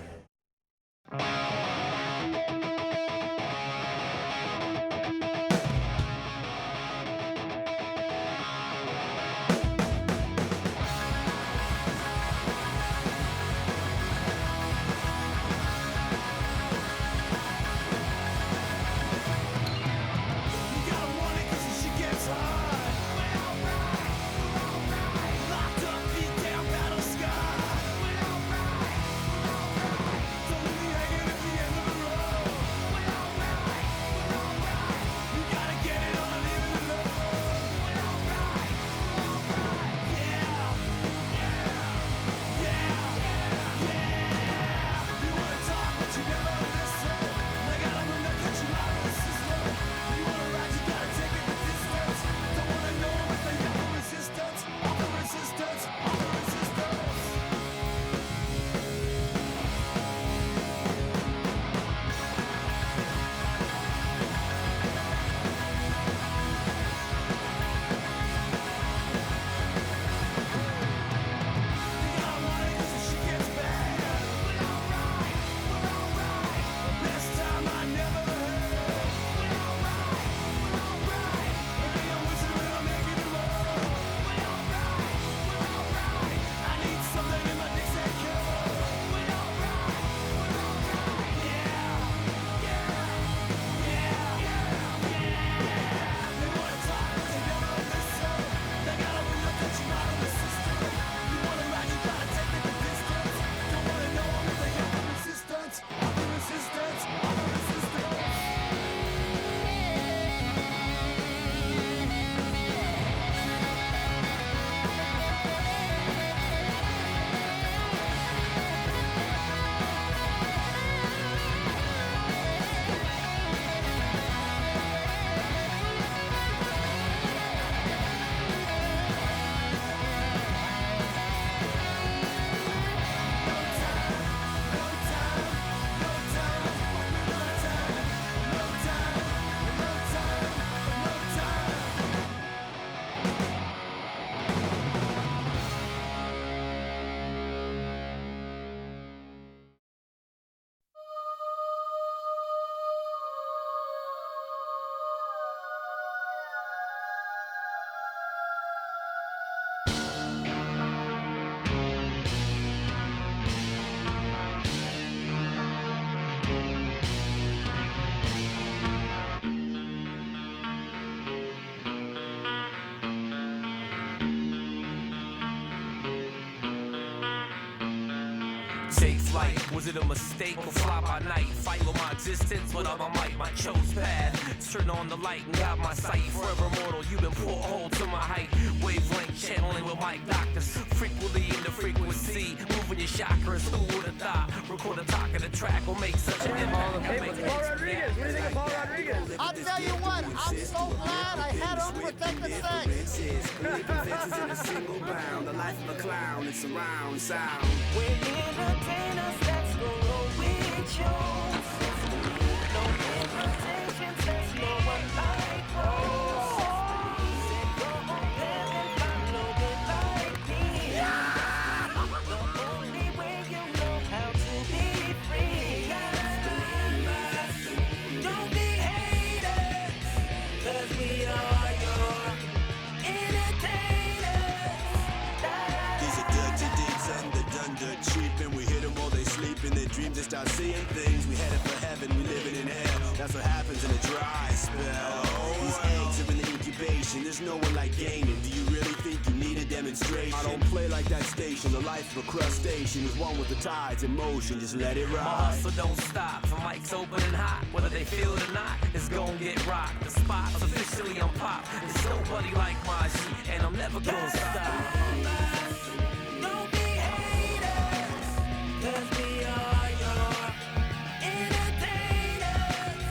Speaker 28: Take flight, was it a mistake or fly by night? Fight with my existence, but all my might, my chose path. Turn on the light and got my sight. Forever mortal, you've been porthole to my height. Wavelength channeling with mic doctors. Frequently in the frequency, moving your chakras. Who would have thought? Record a talk of the track will make such an impact.
Speaker 21: Hey, Paul Rodriguez, what do you think of Paul Rodriguez?
Speaker 2: I'll tell you what, I'm so glad I had unprotected sex.
Speaker 1: In a single bound, the life of a clown, it's surround sound.
Speaker 28: We're entertainers, that's the road we chose. No limitations, there's no one like us. Go on there and follow it like me. The only way you know how to be free. Don't be haters, 'cause we are your entertainers.
Speaker 1: These are dirty deeds underdone, dirt cheap, and we hit them while they sleep in their dreams. They start seeing things. We headed for heaven, we living in hell. That's what happens in a dry spell. These eggs are in the incubation. There's no one like gaming. Do you really think you need a demonstration? I don't play like that station. The life of a crustacean is one with the tides in motion. Just let it
Speaker 28: My
Speaker 1: ride.
Speaker 28: hustle don't stop, from mics open and hot. Whether they feel it or not, it's gon' get rocked. The spot's officially on pop. There's nobody like my shit, and I'm never gonna stop. Don't be haters, 'cause we are your entertainers.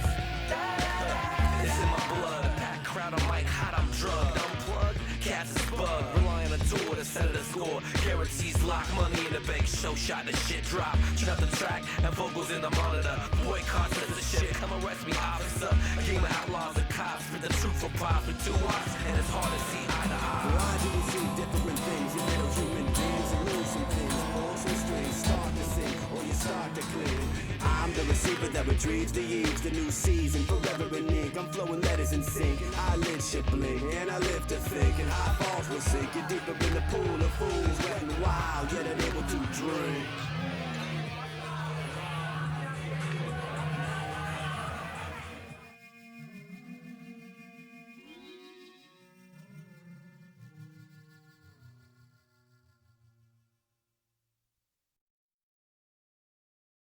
Speaker 28: It's in my blood, a packed crowd, I'm like hot, I'm drugged. Unplugged, cats is bugged. Rely on a tour to set it as score. Guarantees lock, money in the bank, show shot, the shit drop. Turn up the track, and vocals in the monitor. Boycott, says the shit, come arrest me, officer. Game of outlaws and cops, spit the truth for pop with 2 watts, and it's hard to see eye to eye.
Speaker 2: Why do we see different things? You little human beings, you lose some things. Pull some strings, start to sing, or you start to cling. I'm the receiver that retrieves the eaves, the new season, forever in ink. I'm flowing letters in sync. Eyelids should blink, and I live to think. And high falls will sink you deeper in the pool of fools, wet and wild, yet unable to drink.